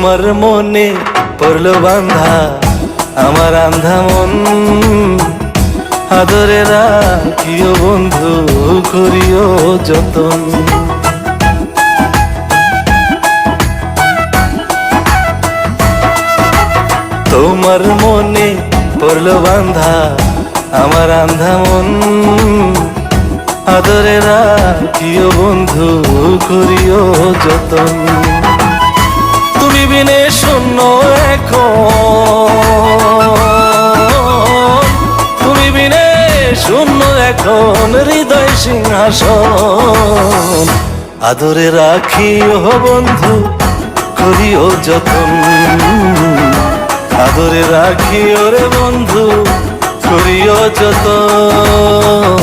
তোমার মনে পড়লো বান্ধা আমার আন্ধা মন, আদরে রাখিও বন্ধু করিও যতন। তোমার মনে পড়লো বান্ধা আমার আন্ধা মন, আদরে রাখিও বন্ধু করিও যতন। তুমি বিনে শূন্য এখন, তুমি বিনে শূন্য এখন হৃদয় সিংহাসন, আদরে রাখিও বন্ধু করিও যতন, আদরে রাখিও রে বন্ধু করিও যতন।